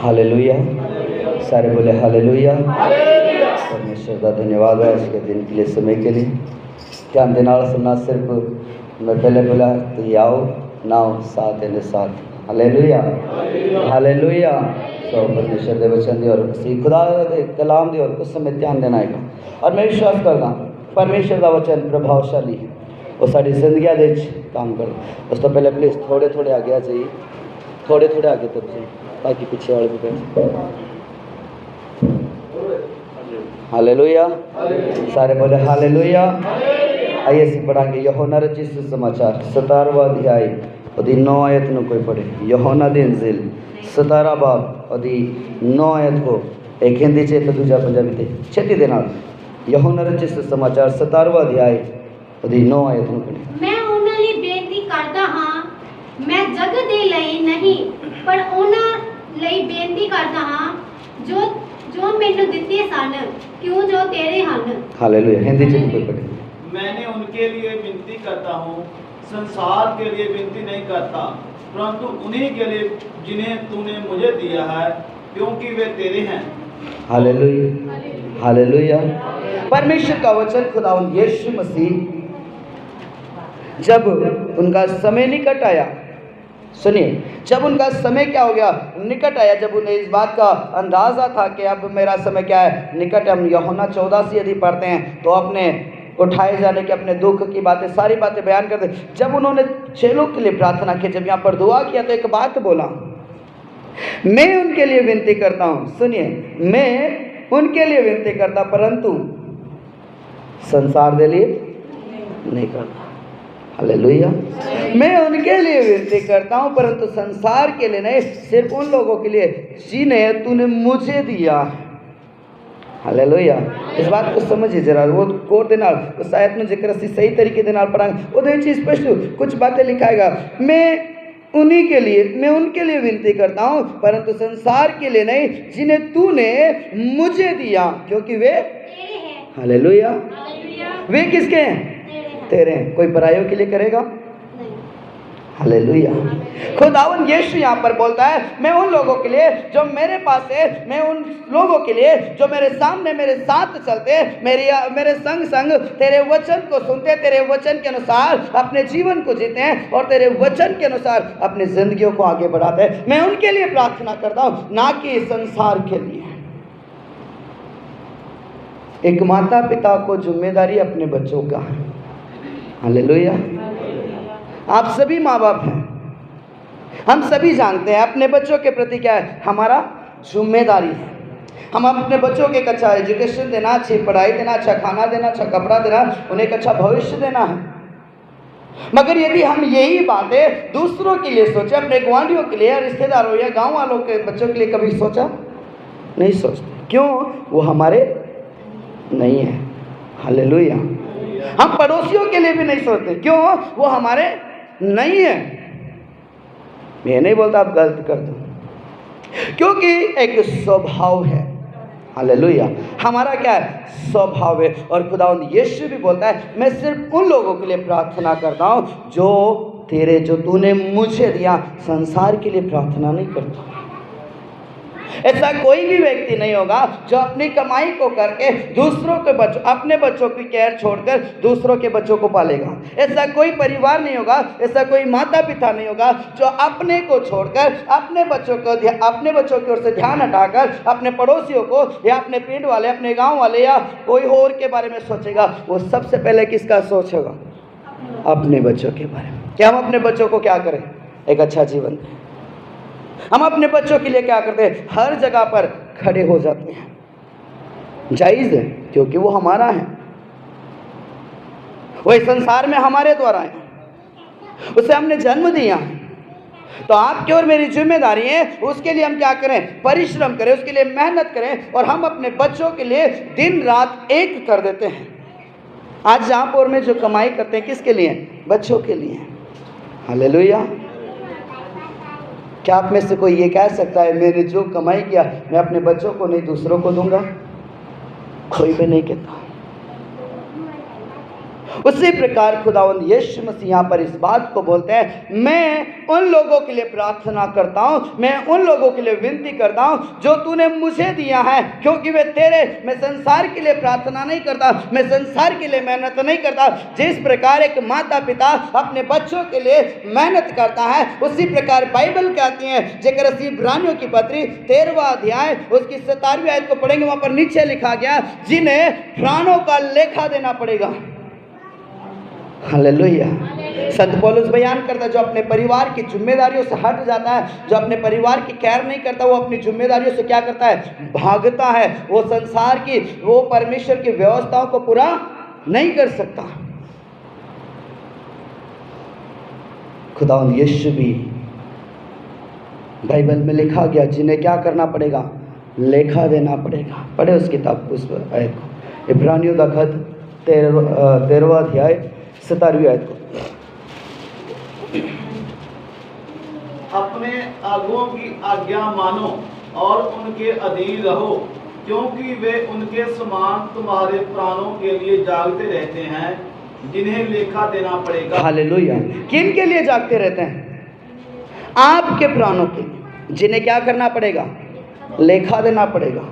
Hallelujah. सारे बोले hallelujah. परमेश्वर का धन्यवाद है इसके दिन के लिए, समय के लिए। ध्यान देना सुनना, सिर्फ मैं पहले बोला तो ये आओ नाओ साथ है साथ। Hallelujah hallelujah. तो परमेश्वर के वचन दी और खुदा दे कलाम दी और कुछ समय ध्यान देना है। और मैं विश्वास करता परमेश्वर का वचन प्रभावशाली है और सारी जिंदगी दे काम कर। उस तो पहले प्लीज़ थोड़े थोड़े आगे आ जाइए, थोड़े थोड़े आगे तब जाइए ताकि पीछे वाले भी बैठ। हालेलुया। सारे बोले हालेलुया। आइए सी पढ़ाएंगे यूहन्ना रचित सुसमाचार 17वां अध्याय और 9 आयत में कोई पढ़े। यूहन्ना दी इंजील 17 बाब और 9 आयत को एक हिंदी चे तो दूजा पंजाबी थे छेती देना। यूहन्ना रचित सुसमाचार 17वां अध्याय और 9 आयत में पढ़े। मैं उन्हां ਲਈ ਬੇਨਤੀ ਕਰਦਾ ਹਾਂ, ਮੈਂ ਜਗ ਦੇ ਲਈ ਨਹੀਂ ਪਰ ਉਹਨਾਂ ਲਈ ਬੇਨਤੀ ਕਰਦਾ ਹਾਂ जो ਮੈਨੂੰ ਦਿੱਤੇ ਸਨ, क्यों जो तेरे ਹਨ। हालेलुया। हिंदी चे कोई पढ़े। मैंने उनके लिए विनती करता हूँ, संसार के लिए विनती नहीं करता, परंतु उन्हीं के लिए जिन्हें तूने मुझे दिया है, क्योंकि वे तेरे हैं। Hallelujah hallelujah. परमेश्वर का वचन खुदावंद यीशु मसीह जब उनका समय निकट आया, सुनिए, जब उनका समय क्या हो गया निकट आया, जब उन्हें इस बात का अंदाज़ा था कि अब मेरा समय क्या है निकट। हम यूहन्ना 14 से यदि पढ़ते हैं तो अपने उठाए जाने के, अपने दुख की बातें, सारी बातें बयान करते। जब उन्होंने चेलों के लिए प्रार्थना की, जब यहाँ पर दुआ किया तो एक बात बोला, मैं उनके लिए विनती करता हूँ। सुनिए, मैं उनके लिए विनती करता परंतु संसार के लिए नहीं करता। हालेलुया। मैं उनके लिए विनती करता हूँ परंतु संसार के लिए नहीं, सिर्फ उन लोगों के लिए जिन्हें तूने मुझे दिया। हालेलुया। इस बात को समझिए जरा, वो कोर देना उस आयत में जिक्र सही तरीके देना पढ़ाएंगे वो दे चीज स्पष्ट कुछ बातें लिखाएगा। मैं उन्हीं के लिए, मैं उनके लिए विनती करता हूँ परंतु संसार के लिए नहीं, जिन्हें तूने मुझे दिया, क्योंकि वे तेरे हैं। हालेलुया। हालेलुया। वे किसके हैं? तेरे हैं। कोई परायों के लिए करेगा? हालेलुया। खुदावन यीशु यहाँ पर बोलता है, मैं उन लोगों के लिए जो मेरे पास है, मैं उन लोगों के लिए जो मेरे सामने मेरे साथ चलते, मेरे संग संग तेरे वचन को सुनते, तेरे वचन के अनुसार अपने जीवन को जीते हैं और तेरे वचन के अनुसार अपनी जिंदगियों को आगे बढ़ाते हैं। मैं उनके लिए प्रार्थना करता हूँ, ना कि संसार के लिए। एक माता पिता को जिम्मेदारी अपने बच्चों का है। हालेलुया। आप सभी माँ बाप हैं, हम सभी जानते हैं अपने बच्चों के प्रति क्या है हमारा जिम्मेदारी है। हम अपने बच्चों को एक अच्छा एजुकेशन देना, अच्छी पढ़ाई देना, अच्छा खाना देना, अच्छा कपड़ा देना, उन्हें एक अच्छा भविष्य देना है। मगर यदि हम यही बातें दूसरों के लिए सोचे, अपने गुआंढियों के लिए, रिश्तेदारों या गाँव वालों के बच्चों के लिए कभी सोचा नहीं सोचते। क्यों? वो हमारे नहीं है। हालेलुया। हम पड़ोसियों के लिए भी नहीं सोचते। क्यों? वो हमारे नहीं है। मैं नहीं बोलता आप गलत कर दो, क्योंकि एक स्वभाव है। हालेलुया। हमारा क्या है? स्वभाव है। और खुदावंद यीशु भी बोलता है, मैं सिर्फ उन लोगों के लिए प्रार्थना करता हूँ जो तेरे, जो तूने मुझे दिया, संसार के लिए प्रार्थना नहीं करता। ऐसा कोई भी व्यक्ति नहीं होगा जो अपनी कमाई को करके दूसरों के बच्चों, अपने बच्चों की केयर छोड़कर दूसरों के बच्चों को पालेगा। ऐसा कोई परिवार नहीं होगा, ऐसा कोई माता पिता नहीं होगा जो अपने को छोड़कर अपने बच्चों की ओर से ध्यान हटाकर अपने पड़ोसियों को या अपने पिंड वाले, अपने गांव वाले या कोई और के बारे में सोचेगा। वो सबसे पहले किसका सोचेगा? अपने बच्चों के बारे में। क्या हम अपने बच्चों को क्या करें? एक अच्छा जीवन दें। हम अपने बच्चों के लिए क्या करते हैं? हर जगह पर खड़े हो जाते हैं। जायज़ है, क्योंकि वो हमारा है, वो इस संसार में हमारे द्वारा है, उसे हमने जन्म दिया है। तो आपकी और मेरी जिम्मेदारी है उसके लिए हम क्या करें? परिश्रम करें, उसके लिए मेहनत करें। और हम अपने बच्चों के लिए दिन रात एक कर देते हैं। आज जहाँपुर में जो कमाई करते हैं किसके लिए? बच्चों के लिए। हालेलुया। क्या आप में से कोई ये कह सकता है मैंने जो कमाई किया मैं अपने बच्चों को नहीं दूसरों को दूंगा? कोई भी नहीं कहता। उसी प्रकार खुदावंद यीशु मसीह यहाँ पर इस बात को बोलते हैं, मैं उन लोगों के लिए प्रार्थना करता हूँ, मैं उन लोगों के लिए विनती करता हूँ जो तूने मुझे दिया है, क्योंकि वे तेरे। मैं संसार के लिए प्रार्थना नहीं करता, मैं संसार के लिए मेहनत नहीं करता। जिस प्रकार एक माता पिता अपने बच्चों के लिए मेहनत करता है, उसी प्रकार बाइबल कहती है, जेकर इब्रानियों की पत्री 13वां अध्याय उसकी 17वीं आयत को पढ़ेंगे, वहां पर नीचे लिखा गया, जिन्हें प्राणों का लेखा देना पड़ेगा। हालेलुया। संत पौलुस बयान करता है, जो अपने परिवार की जिम्मेदारियों से हट जाता है, जो अपने परिवार की केयर नहीं करता, वो अपनी जिम्मेदारियों से क्या करता है? भागता है। वो संसार की, वो परमेश्वर की व्यवस्थाओं को पूरा नहीं कर सकता। खुदावंद यीशु भी बाइबल में लिखा गया, जिन्हें क्या करना पड़ेगा? लेखा देना पड़ेगा। पढ़े उस किताब उस आयत को, इब्रानियों का खत 13वां अध्याय 17वीं आयत को। अपने आगुओं की आज्ञा मानो और उनके अधीन रहो, क्योंकि वे उनके समान तुम्हारे प्राणों के लिए जागते रहते हैं, जिन्हें लेखा देना पड़ेगा। हालेलुया। किन के लिए जागते रहते हैं? आपके प्राणों के लिए, जिन्हें क्या करना पड़ेगा? लेखा देना पड़ेगा,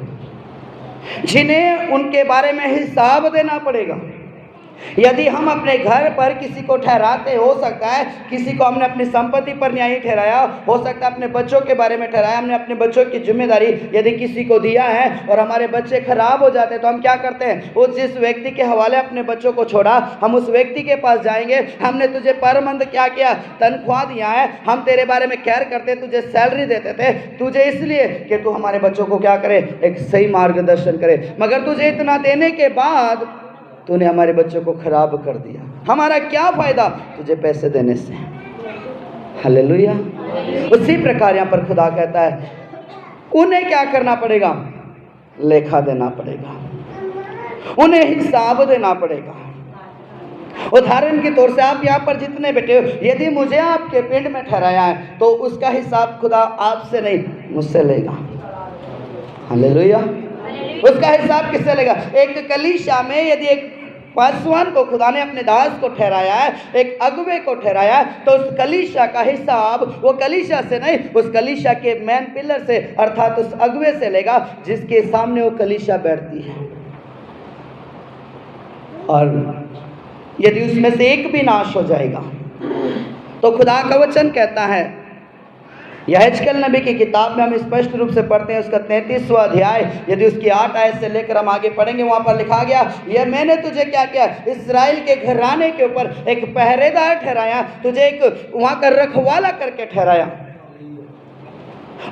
जिन्हें उनके बारे में हिसाब देना पड़ेगा। यदि हम अपने घर पर किसी को ठहराते, हो सकता है किसी को हमने अपनी संपत्ति पर न्यायी ठहराया, हो सकता है अपने बच्चों के बारे में ठहराया, हमने अपने बच्चों की जिम्मेदारी यदि किसी को दिया है और हमारे बच्चे खराब हो जाते हैं, तो हम क्या करते हैं? उस जिस व्यक्ति के हवाले अपने बच्चों को छोड़ा, हम उस व्यक्ति के पास जाएंगे, हमने तुझे परमंद क्या किया? तनख्वाह दिया है, हम तेरे बारे में केयर करते, तुझे सैलरी देते थे, तुझे इसलिए कि तू हमारे बच्चों को क्या करे? एक सही मार्गदर्शन करे। मगर तुझे इतना देने के बाद तूने हमारे बच्चों को खराब कर दिया। हमारा क्या फायदा तुझे पैसे देने से? हालेलुया। उसी प्रकार यहाँ पर खुदा कहता है, उन्हें क्या करना पड़ेगा? लेखा देना पड़ेगा, उन्हें हिसाब देना पड़ेगा। उदाहरण के तौर से आप यहाँ पर जितने बैठे हो, यदि मुझे आपके पिंड में ठहराया है, तो उसका हिसाब खुदा आपसे नहीं, मुझसे लेगा। हालेलुया। उसका हिसाब किससे लेगा? एक कलीसिया में यदि एक पासवान को खुदा ने अपने दास को ठहराया है, एक अगुवे को ठहराया है, तो उस कलीसिया का हिसाब वो कलीसिया से नहीं, उस कलीसिया के मैन पिलर से, अर्थात उस अगुवे से लेगा, जिसके सामने वो कलीसिया बैठती है। और यदि उसमें से एक भी नाश हो जाएगा, तो खुदा का वचन कहता है, यहेजकेल नबी की किताब में हम स्पष्ट रूप से पढ़ते हैं, उसका 33वां अध्याय, यदि उसकी 8 आयत से लेकर हम आगे पढ़ेंगे, वहाँ पर लिखा गया, यह मैंने तुझे क्या किया? इस्राएल के घराने के ऊपर एक पहरेदार ठहराया, तुझे एक वहाँ का रखवाला करके ठहराया।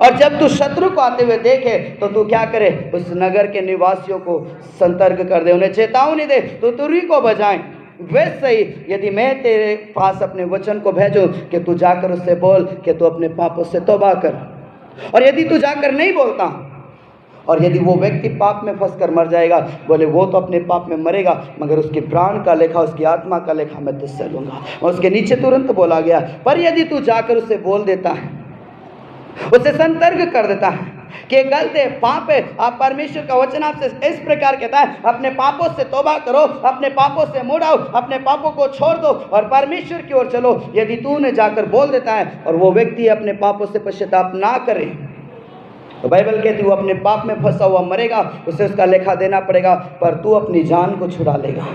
और जब तू शत्रु को आते हुए देखे, तो तू क्या करे? उस नगर के निवासियों को संतर्क कर दे, उन्हें चेतावनी दे, तो तुरही को बजाएं। वैसे ही यदि मैं तेरे पास अपने वचन को भेजूं कि तू जाकर उससे बोल कि तू अपने पापों से तौबा कर, और यदि तू जाकर नहीं बोलता, और यदि वो व्यक्ति पाप में फंसकर मर जाएगा, बोले वो तो अपने पाप में मरेगा, मगर उसके प्राण का लेखा, उसकी आत्मा का लेखा मैं तुझसे लूँगा। और उसके नीचे तुरंत बोला गया, पर यदि तू जाकर उससे बोल देता है, उसे संतर्क कर देता है कि गलत है, पाप है, आप परमेश्वर का वचन आपसे इस प्रकार कहता है, अपने पापों से तौबा करो, अपने पापों से मुड़ आओ, अपने पापों को छोड़ दो और परमेश्वर की ओर चलो। यदि तूने जाकर बोल देता है और वो व्यक्ति अपने पापों से पश्चाताप ना करे, तो बाइबल कहती है वो अपने पाप में फंसा हुआ मरेगा, उसे उसका लेखा देना पड़ेगा, पर तू अपनी जान को छुड़ा लेगा।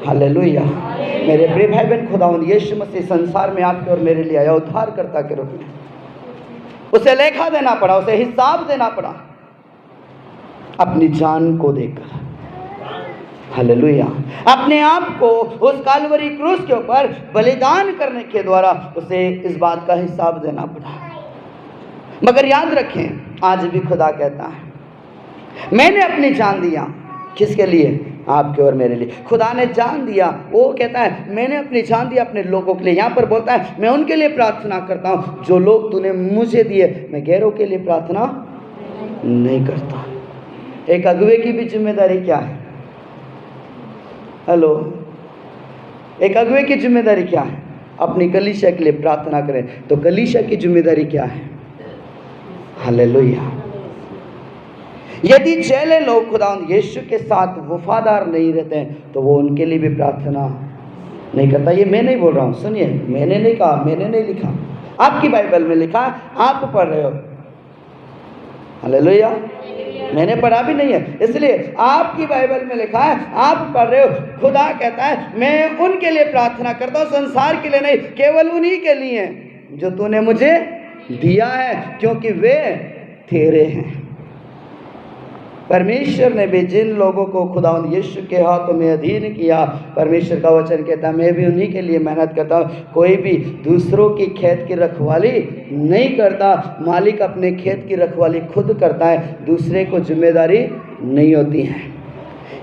हालेलुया। मेरे प्रिय भाई बहन, खुदावंद यीशु मसीह संसार में आपके और मेरे लिए आया उद्धारकर्ता के रूप में। उसे लेखा देना पड़ा, उसे हिसाब देना पड़ा, अपनी जान को देकर। हालेलुया। अपने आप को उस कालवरी क्रूस के ऊपर बलिदान करने के द्वारा उसे इस बात का हिसाब देना पड़ा। मगर याद रखें, आज भी खुदा कहता है, मैंने अपनी जान दिया। किसके लिए? आपके और मेरे लिए। खुदा ने जान दिया, वो कहता है मैंने अपनी जान दिया अपने लोगों के लिए। यहाँ पर बोलता है मैं उनके लिए प्रार्थना करता हूँ जो लोग तूने मुझे दिए, मैं गैरों के लिए प्रार्थना नहीं करता। एक अगुवे की भी जिम्मेदारी क्या है? हेलो, एक अगुवे की जिम्मेदारी क्या है? अपनी कलीसिया के लिए प्रार्थना करें। तो कलीसिया की जिम्मेदारी क्या है? हालेलुया। यदि चेले लोग खुदा यीशु के साथ वफादार नहीं रहते हैं, तो वो उनके लिए भी प्रार्थना नहीं करता। ये मैं नहीं बोल रहा हूँ, सुनिए, मैंने नहीं कहा, मैंने नहीं लिखा, आपकी बाइबल में लिखा, आप पढ़ रहे हो। हालेलुया। मैंने पढ़ा भी नहीं है, इसलिए आपकी बाइबल में लिखा है, आप पढ़ रहे हो। खुदा कहता है मैं उनके लिए प्रार्थना करता हूँ, संसार के लिए नहीं, केवल उन्हीं के लिए जो तूने मुझे दिया है, क्योंकि वे तेरे हैं। परमेश्वर ने भी जिन लोगों को खुदावंद यीशु के हाथों में अधीन किया, परमेश्वर का वचन कहता है मैं भी उन्हीं के लिए मेहनत करता हूँ। कोई भी दूसरों की खेत की रखवाली नहीं करता, मालिक अपने खेत की रखवाली खुद करता है, दूसरे को जिम्मेदारी नहीं होती है।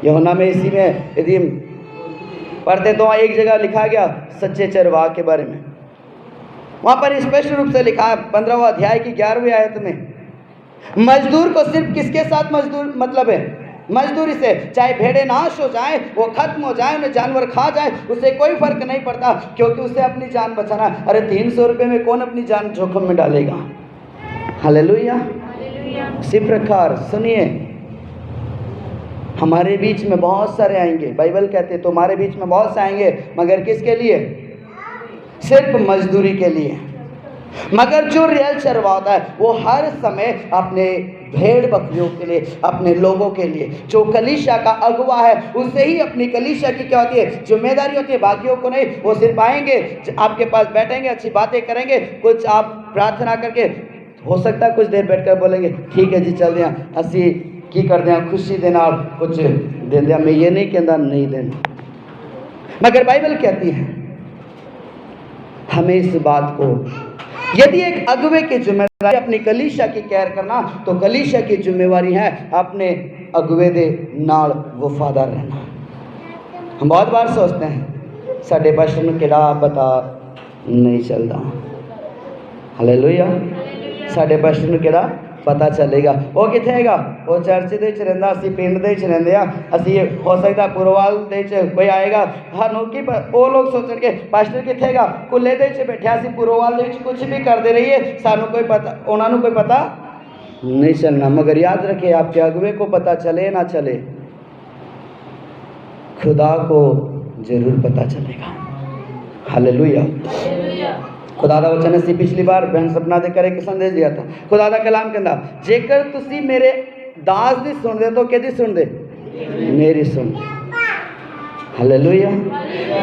यूहन्ना में इसी में यदि पढ़ते तो वहाँ एक जगह लिखा गया सच्चे चरवाह के बारे में, वहाँ पर स्पष्ट रूप से लिखा है 15वां अध्याय की 11वीं आयत में, मजदूर को सिर्फ किसके साथ मजदूर मतलब है? मजदूरी से। चाहे भेड़ें नाश हो जाए, वो खत्म हो जाए, उन्हें जानवर खा जाए, उसे कोई फर्क नहीं पड़ता, क्योंकि उसे अपनी जान बचाना। अरे 300 रुपये में कौन अपनी जान जोखिम में डालेगा? हालेलुया। इसी प्रकार सुनिए, हमारे बीच में बहुत सारे आएंगे, बाइबल कहते हैं तुम्हारे बीच में बहुत से आएंगे, मगर किसके लिए? सिर्फ मजदूरी के लिए। मगर जो रियल चरवाता है वो हर समय अपने भेड़ बकरियों के लिए, अपने लोगों के लिए, जो कलीसिया का अगुवा है उसे ही अपनी कलीसिया की क्या होती है? जिम्मेदारी होती है, बाकियों को नहीं। वो सिर्फ आएंगे, आपके पास बैठेंगे, अच्छी बातें करेंगे, कुछ आप प्रार्थना करके, हो सकता है कुछ देर बैठकर बोलेंगे ठीक है जी चल दिया, असी की कर दें, खुशी देना और कुछ दे दिया। मैं ये नहीं कहता नहीं देना, मगर बाइबल कहती है हमें इस बात को, यदि एक अगुवे की जिम्मेदारी अपनी कलीसिया की केयर करना, तो कलीसिया की जिम्मेवारी है अपने अगुवे दे नाल वफादार रहना। हम बहुत बार सोचते हैं साडे पास्टर नूं किहड़ा पता नहीं चलता। हालेलुया। साडे पास्टर नूं किहड़ा पता चलेगा? वो कित्थे हैगा? वो चर्च दे विच रहिंदा, असीं पिंड दे विच रहिंदे आ, असीं हो सकदा पुरवाल दे विच कोई आएगा, सानूं की वो लोग सोचणगे पास्टर कित्थे हैगा? कुल्ले दे विच बैठिया, असीं पुरवाल दे विच कुछ भी करदे रहिए, सानूं कोई पता, उन्हां नूं कोई पता नहीं चलना। मगर याद रखिए, आपके अगुवे को पता चले ना चले, खुदा को जरूर पता चलेगा। हालेलुया। खुदा दा वचन असीं पिछली बार बहन सपना दे करे एक संदेश दिया था। खुदा दा कलाम कहंदा जेकर तुसी मेरे दास दी सुनदे तो किहदी सुनदे? मेरी सुनदे। हालेलुया।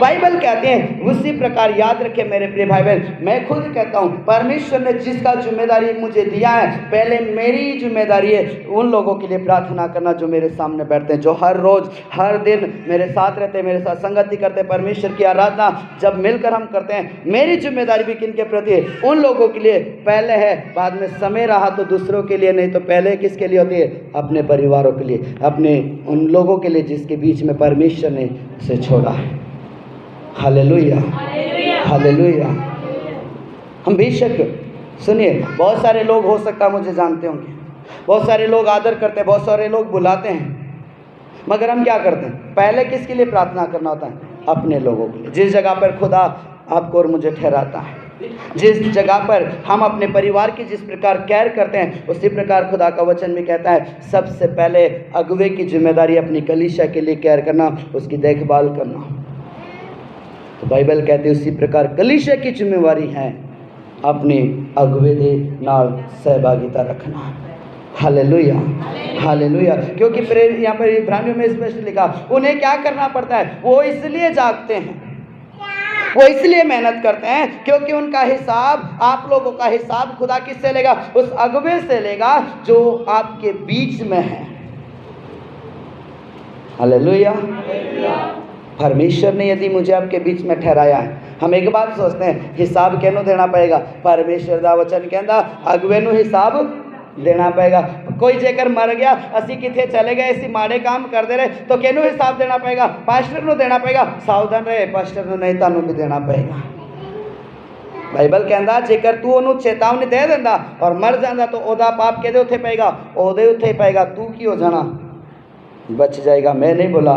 बाइबल कहते हैं उसी प्रकार याद रखें मेरे प्रिय भाई बहन, मैं खुद कहता हूँ परमेश्वर ने जिसका जिम्मेदारी मुझे दिया है, पहले मेरी जिम्मेदारी है उन लोगों के लिए प्रार्थना करना जो मेरे सामने बैठते हैं, जो हर रोज़ हर दिन मेरे साथ रहते हैं, मेरे साथ संगति करते हैं, परमेश्वर की आराधना जब मिलकर हम करते हैं। मेरी जिम्मेदारी भी किन के प्रति है? उन लोगों के लिए पहले है, बाद में समय रहा तो दूसरों के लिए, नहीं तो पहले किसके लिए होती है? अपने परिवारों के लिए, अपने उन लोगों के लिए जिसके बीच में परमेश्वर ने से छोड़ा है। हालेलुया। हालेलुया। हम बेशक सुनिए, बहुत सारे लोग हो सकता है मुझे जानते होंगे, बहुत सारे लोग आदर करते हैं, बहुत सारे लोग बुलाते हैं, मगर हम क्या करते हैं? पहले किसके लिए प्रार्थना करना होता है? अपने लोगों के लिए। जिस जगह पर खुदा आपको और मुझे ठहराता है, जिस जगह पर हम अपने परिवार की जिस प्रकार केयर करते हैं, उसी प्रकार खुदा का वचन भी कहता है सबसे पहले अगुवे की जिम्मेदारी अपनी कलीसिया के लिए केयर करना, उसकी देखभाल करना। तो बाइबल कहती है उसी प्रकार कलीसिया की जिम्मेवारी है अपने अगुवे दे नाल सहभागिता रखना। हालेलुया। हालेलुया। क्योंकि यहाँ पर इब्रानियों में स्पष्ट लिखा उन्हें क्या करना पड़ता है? वो इसलिए जागते हैं, वो इसलिए मेहनत करते हैं क्योंकि उनका हिसाब, आप लोगों का हिसाब खुदा किससे लेगा? उस अगुवे से लेगा जो आपके बीच में है। हालेलुया। परमेश्वर ने यदि मुझे आपके बीच में ठहराया है, हम एक बात सोचते हैं हिसाब केनू देना पड़ेगा? परमेश्वर दा वचन कहता अगुवे नू हिसाब देना पड़ेगा। कोई जेकर मर गया, असी किथे चले गए, असी माड़े काम करते रहे, तो केनू हिसाब देना पड़ेगा? पास्टर नू देना पड़ेगा। सावधान रहे, पास्टर नू नहीं, तानू भी देना पड़ेगा। बाइबल कहता जेकर तू उन्होंने चेतावनी दे देंदा और मर जाता तो ओदा पाप केदे उत्थे पेगा? ओदे उत्थे पेगा। तू की हो जाना? बच जाएगा। मैं नहीं बोला,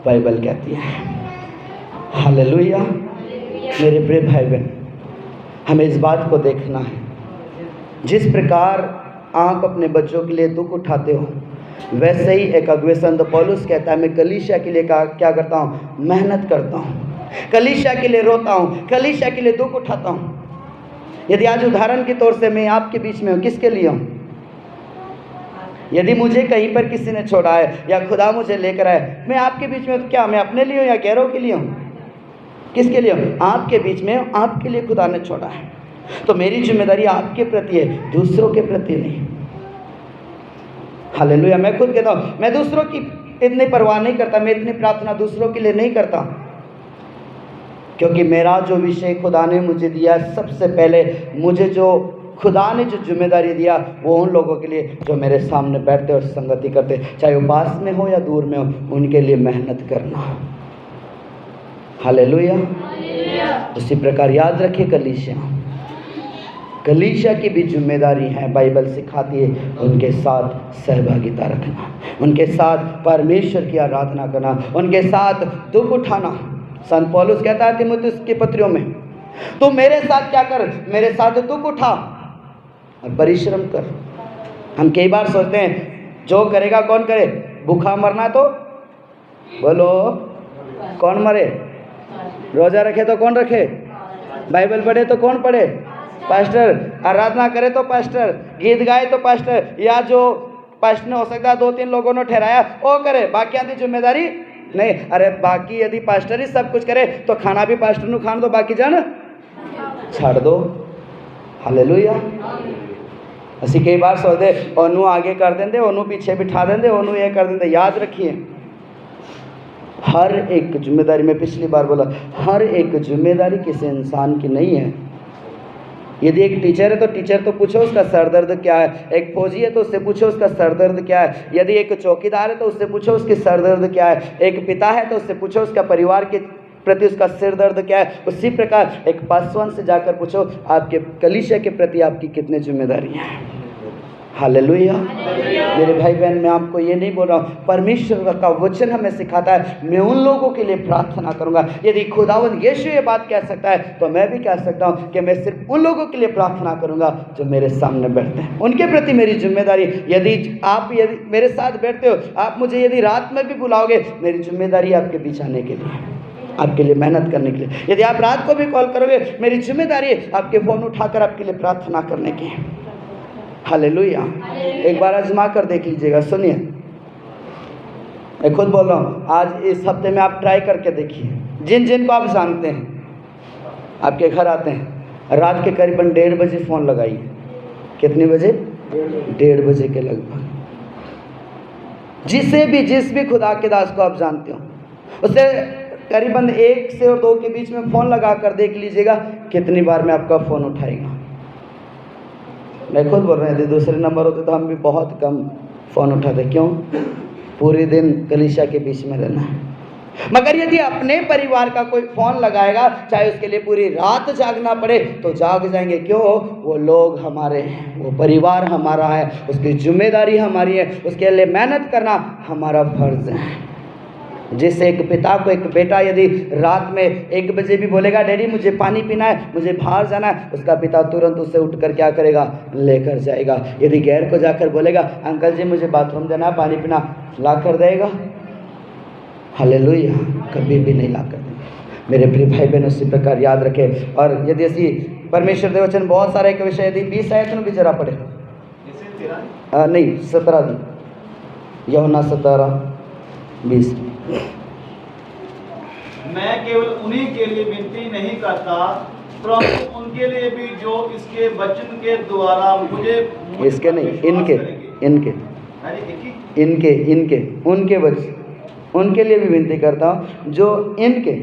बाइबल कहती है। हालेलुया। मेरे प्रिय भाई बहन, हमें इस बात को देखना है, जिस प्रकार आप अपने बच्चों के लिए दुख उठाते हो, वैसे ही एक अगुवे संत पौलुस कहता है मैं कलीसिया के लिए क्या करता हूँ? मेहनत करता हूँ। कलीसिया के लिए रोता हूँ, कलीसिया के लिए दुख उठाता हूँ। यदि आज उदाहरण के तौर से मैं आपके बीच में हूँ, किसके लिए हूँ? यदि मुझे कहीं पर किसी ने छोड़ा है या खुदा मुझे लेकर आए, मैं आपके बीच में, तो क्या मैं अपने लिए हूँ या गैरों के लिए हूँ? किसके लिए हूँ? आपके बीच में हूँ, आपके लिए खुदा ने छोड़ा है। तो मेरी जिम्मेदारी आपके प्रति है, दूसरों के प्रति नहीं। हालेलुया। मैं खुद कहता हूँ, मैं दूसरों की इतनी परवाह नहीं करता, मैं इतनी प्रार्थना दूसरों के लिए नहीं करता, क्योंकि मेरा जो विषय खुदा ने मुझे दिया, सबसे पहले मुझे जो खुदा ने जो जिम्मेदारी दिया वो उन लोगों के लिए जो मेरे सामने बैठते और संगति करते, चाहे वो पास में हो या दूर में हो, उनके लिए मेहनत करना। हालेलुया। उसी प्रकार याद रखिए, कलीसिया की भी जिम्मेदारी है, बाइबल सिखाती है, उनके साथ सहभागिता रखना, उनके साथ परमेश्वर की आराधना करना, उनके साथ दुख उठाना। संत पौलुस कहता है तीमुथियुस की पत्रियों में, तो मेरे साथ क्या कर, मेरे साथ दुख उठा और परिश्रम कर। हम कई बार सोचते हैं जो करेगा कौन करे, भूखा मरना तो बोलो कौन मरे, रोजा रखे तो कौन रखे, बाइबल पढ़े तो कौन पढ़े, पास्टर, आराधना करे तो पास्टर, गीत गाए तो पास्टर, या जो पास्टर ने हो सकता है 2-3 लोगों ने ठहराया वो करे, बाकी आधी जिम्मेदारी नहीं। अरे बाकी यदि पास्टर ही सब कुछ करे तो खाना भी पास्टर ਨੂੰ खान दो, बाकी जान छाड़ दो। हालेलुया। ਅਸੀਂ कई बार सोचते ओनू आगे कर देंगे, ओनू पीछे बिठा देंगे, ओनू ये कर देंगे। याद रखिए, हर एक जिम्मेदारी, मैं पिछली बार बोला, हर एक जिम्मेदारी किसी इंसान की नहीं है। यदि एक टीचर है तो टीचर तो पूछो उसका सर दर्द क्या है, एक फौजी है तो उससे पूछो उसका सर दर्द क्या है, यदि एक चौकीदार है तो उससे पूछो उसकी सर दर्द क्या है, एक पिता है तो उससे पूछो उसका परिवार के प्रति उसका सिर दर्द क्या है। उसी प्रकार एक पासवान से जाकर पूछो आपके कलीसिया के प्रति आपकी कितनी जिम्मेदारी है। हालेलुया। मेरे भाई बहन, मैं आपको ये नहीं बोल रहा हूँ, परमेश्वर का वचन हमें सिखाता है मैं उन लोगों के लिए प्रार्थना करूँगा। यदि खुदावंद यीशु ये बात कह सकता है तो मैं भी कह सकता हूँ कि मैं सिर्फ उन लोगों के लिए प्रार्थना करूँगा जो मेरे सामने बैठते हैं, उनके प्रति मेरी जिम्मेदारी। यदि मेरे साथ बैठते हो, आप मुझे यदि रात में भी बुलाओगे, मेरी जिम्मेदारी आपके बीच आने के लिए, आपके लिए मेहनत करने के लिए। यदि आप रात को भी कॉल करोगे, मेरी जिम्मेदारी आपके फ़ोन उठाकर आपके लिए प्रार्थना करने की। हालेलुया। एक बार आजमा कर देख लीजिएगा। सुनिए, मैं खुद बोल रहा हूँ, आज इस हफ्ते में आप ट्राई करके देखिए, जिन जिन को आप जानते हैं आपके घर आते हैं, रात के करीबन 1:30 बजे फ़ोन लगाइए। कितने बजे? 1:30 बजे के लगभग। जिस भी खुदा के दास को आप जानते हो, उससे करीबन 1 से और 2 के बीच में फ़ोन लगा कर देख लीजिएगा कितनी बार में आपका फ़ोन उठाएगा। मैं खुद बोल रहा हूँ, यदि दूसरे नंबर होते तो हम भी बहुत कम फ़ोन उठाते। क्यों? पूरे दिन कलीसिया के बीच में रहना है। मगर यदि अपने परिवार का कोई फ़ोन लगाएगा, चाहे उसके लिए पूरी रात जागना पड़े तो जाग जाएंगे। क्यों? वो लोग हमारे हैं, वो परिवार हमारा है, उसकी जिम्मेदारी हमारी है, उसके लिए मेहनत करना हमारा फर्ज है। जैसे एक पिता को एक बेटा यदि रात में 1 बजे भी बोलेगा, डैडी मुझे पानी पीना है, मुझे बाहर जाना है, उसका पिता तुरंत उसे उठकर क्या करेगा? लेकर जाएगा। यदि गैर को जाकर बोलेगा, अंकल जी मुझे बाथरूम जाना है, पानी पीना, ला कर देगा? हालेलुया, कभी भी नहीं ला कर देगा। मेरे प्रिय भाई बहन, उसी प्रकार याद रखें। और यदि असी परमेश्वर दे वचन बहुत सारे एक विषय यदि 20 आयत भी जरा पढ़े, नहीं 17 दी, यूहन्ना 17:20। मैं केवल उन्हीं के लिए विनती नहीं करता, परंतु उनके लिए भी जो इसके वचन के द्वारा मुझे इसके नहीं, उनके वचन, उनके लिए भी विनती करता हूँ जो इनके,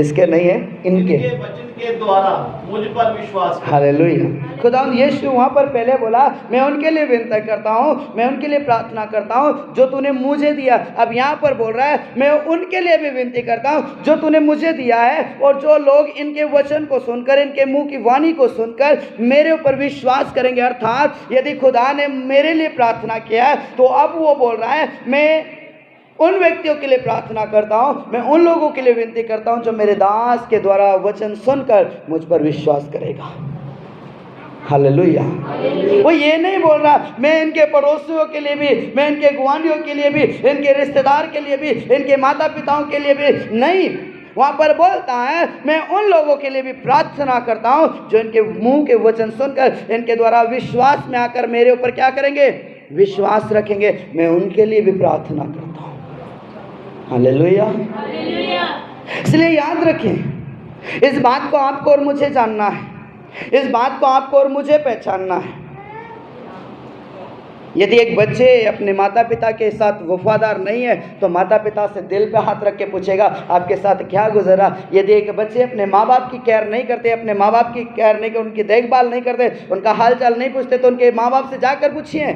इसके नहीं है, इनके वचन के द्वारा मुझ पर विश्वास करें। हालेलुया। खुदावंद यीशु वहाँ पर पहले बोला मैं उनके लिए विनती करता हूँ, मैं उनके लिए प्रार्थना करता हूँ जो तूने मुझे दिया। अब यहाँ पर बोल रहा है मैं उनके लिए भी विनती करता हूँ जो तूने मुझे दिया है, और जो लोग इनके वचन को सुनकर, इनके मुंह की वाणी को सुनकर मेरे ऊपर विश्वास करेंगे। अर्थात यदि खुदा ने मेरे लिए प्रार्थना किया है तो अब वो बोल रहा है मैं उन व्यक्तियों के लिए प्रार्थना करता हूँ, मैं उन लोगों के लिए विनती करता हूँ जो मेरे दास के द्वारा वचन सुनकर मुझ पर विश्वास करेगा। हालेलुया। वो ये नहीं बोल रहा मैं इनके पड़ोसियों के लिए भी, मैं इनके गुआंढियों के लिए भी, इनके रिश्तेदार के लिए भी, इनके माता पिताओं के लिए भी नहीं। वहाँ पर बोलता है मैं उन लोगों के लिए भी प्रार्थना करता हूँ जो इनके मुंह के वचन सुनकर इनके द्वारा विश्वास में आकर मेरे ऊपर क्या करेंगे, विश्वास रखेंगे। मैं उनके लिए भी प्रार्थना करता हूँ। हालेलुया। इसलिए याद रखें, इस बात को आपको और मुझे जानना है, इस बात को आपको और मुझे पहचानना है। यदि एक बच्चे अपने माता पिता के साथ वफादार नहीं है तो माता पिता से दिल पे हाथ रख के पूछेगा आपके साथ क्या गुजरा। यदि एक बच्चे अपने माँ बाप की केयर नहीं करते, अपने माँ बाप की केयर नहीं करते, उनकी देखभाल नहीं करते, उनका हाल चाल नहीं पूछते, तो उनके माँ बाप से जाकर पूछिए।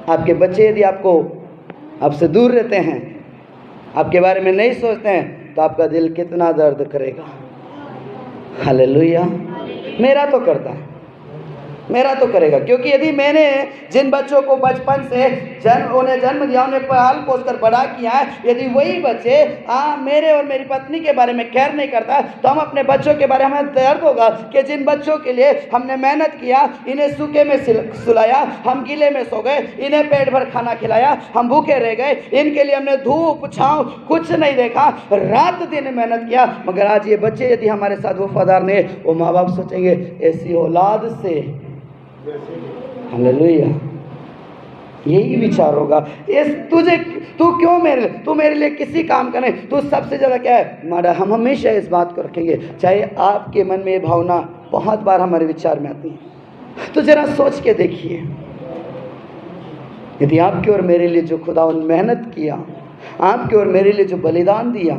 आपके बच्चे यदि आपसे दूर रहते हैं, आपके बारे में नहीं सोचते हैं, तो आपका दिल कितना दर्द करेगा। हालेलुया। मेरा तो करता है, मेरा तो करेगा। क्योंकि यदि मैंने जिन बच्चों को बचपन से उन्हें जन्म दिया, उन्हें पाल पोस कर बड़ा किया है, यदि वही बच्चे मेरे और मेरी पत्नी के बारे में केयर नहीं करता, तो हम अपने बच्चों के बारे में हमें दर्द होगा कि जिन बच्चों के लिए हमने मेहनत किया, इन्हें सूखे में सुलाया, हम गीले में सो गए, इन्हें पेट भर खाना खिलाया, हम भूखे रह गए, इनके लिए हमने धूप छाँव कुछ नहीं देखा, रात दिन मेहनत किया, मगर आज ये बच्चे यदि हमारे साथ वफादार नहीं, वो माँ बाप सोचेंगे ऐसी औलाद से। हालेलुया। यही विचार होगा, तू क्यों तू मेरे लिए किसी काम का नहीं, तू सबसे ज़्यादा क्या है मारा। हम हमेशा इस बात को रखेंगे, चाहे आपके मन में ये भावना बहुत बार हमारे विचार में आती है। तो ज़रा सोच के देखिए, यदि आपके और मेरे लिए जो खुदावंद मेहनत किया, आपके और मेरे लिए जो बलिदान दिया,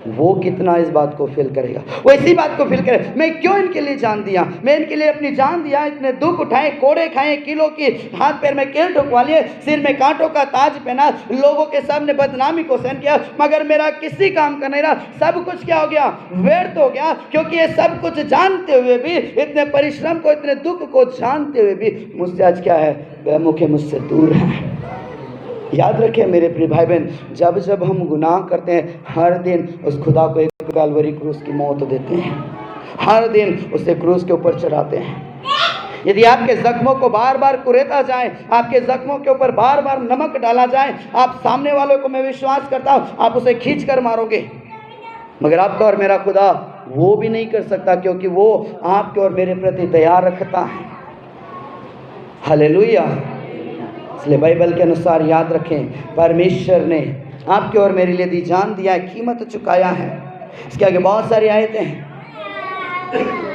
वो कितना इस बात को फील करेगा। वो इसी बात को फील करे, मैं क्यों इनके लिए जान दिया, मैं इनके लिए अपनी जान दिया, इतने दुख उठाए, कोड़े खाए, किलो की हाथ पैर में कील ठुकवा लिए, सिर में कांटों का ताज पहना, लोगों के सामने बदनामी को सहन किया, मगर मेरा किसी काम का नहीं रहा। सब कुछ क्या हो गया, व्यर्थ हो गया। क्योंकि ये सब कुछ जानते हुए भी, इतने परिश्रम को, इतने दुख को जानते हुए भी मुझसे आज क्या है, बेमुखे मुझसे दूर है। याद रखें मेरे प्रिय भाई बहन, जब जब हम गुनाह करते हैं, हर दिन उस खुदा को एक काल्वरी क्रूस की मौत देते हैं, हर दिन उसे क्रूस के ऊपर चढ़ाते हैं। यदि आपके जख्मों को बार बार कुरेदा जाए, आपके जख्मों के ऊपर बार बार नमक डाला जाए, आप सामने वालों को, मैं विश्वास करता हूँ, आप उसे खींच कर मारोगे, मगर आपका और मेरा खुदा वो भी नहीं कर सकता, क्योंकि वो आपके और मेरे प्रति दया रखता है। हालेलुया। इसलिए बाइबल के अनुसार याद रखें, परमेश्वर ने आपके और मेरे लिए दी जान दिया है, कीमत चुकाया है। इसके आगे बहुत सारी आयतें हैं,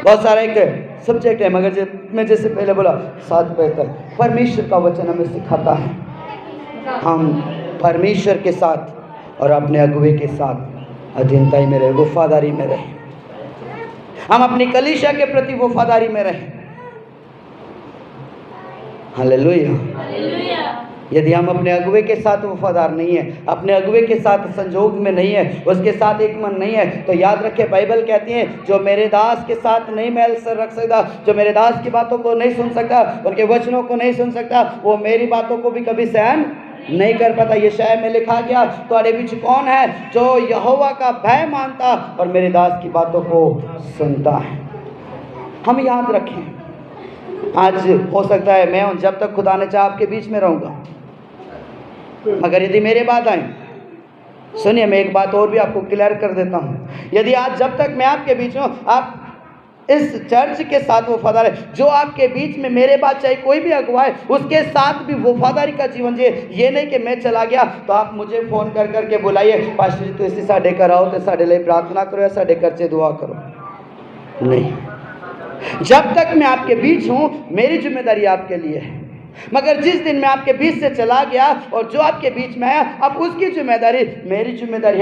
बहुत सारा एक सब्जेक्ट है, मगर मैं जैसे पहले बोला 7 बेहतर परमेश्वर का वचन हमें सिखाता है हम परमेश्वर के साथ और अपने अगुवे के साथ अधीनताई में रहे, वफादारी में रहे, हम अपनी कलीसिया के प्रति वफादारी में रहे। हालेलुया। यदि हम अपने अगुवे के साथ वफादार नहीं है, अपने अगुवे के साथ संजोग में नहीं है, उसके साथ एक मन नहीं है, तो याद रखें बाइबल कहती है जो मेरे दास के साथ नहीं मैल रख सकता, जो मेरे दास की बातों को नहीं सुन सकता, उनके वचनों को नहीं सुन सकता, वो मेरी बातों को भी कभी सहन नहीं कर पाता। यशायाह में लिखा गया, तुम्हारे बीच कौन है जो यहोवा का भय मानता और मेरे दास की बातों को सुनता है। हम याद रखें, आज हो सकता है मैं जब तक खुदा ने चाहा आपके बीच में रहूँगा, मगर यदि मेरे बात आए, सुनिए मैं एक बात और भी आपको क्लियर कर देता हूँ, यदि आज जब तक मैं आपके बीच हूँ, आप इस चर्च के साथ वफादार है, जो आपके बीच में मेरे बाद चाहे कोई भी अगुवा है, उसके साथ भी वफादारी का जीवन जिए। ये नहीं कि मैं चला गया तो आप मुझे फ़ोन कर करके बुलाइए, पास्टर जी तुसी साडे घर आओ, तो साडे लिए प्रार्थना करो या साडे घर से दुआ करो। नहीं, जब तक मैं आपके बीच हूँ मेरी जिम्मेदारी आपके लिए है, मगर जिस दिन मैं आपके बीच से चला गया और जो आपके बीच में आया, अब उसकी जिम्मेदारी मेरी जिम्मेदारी है।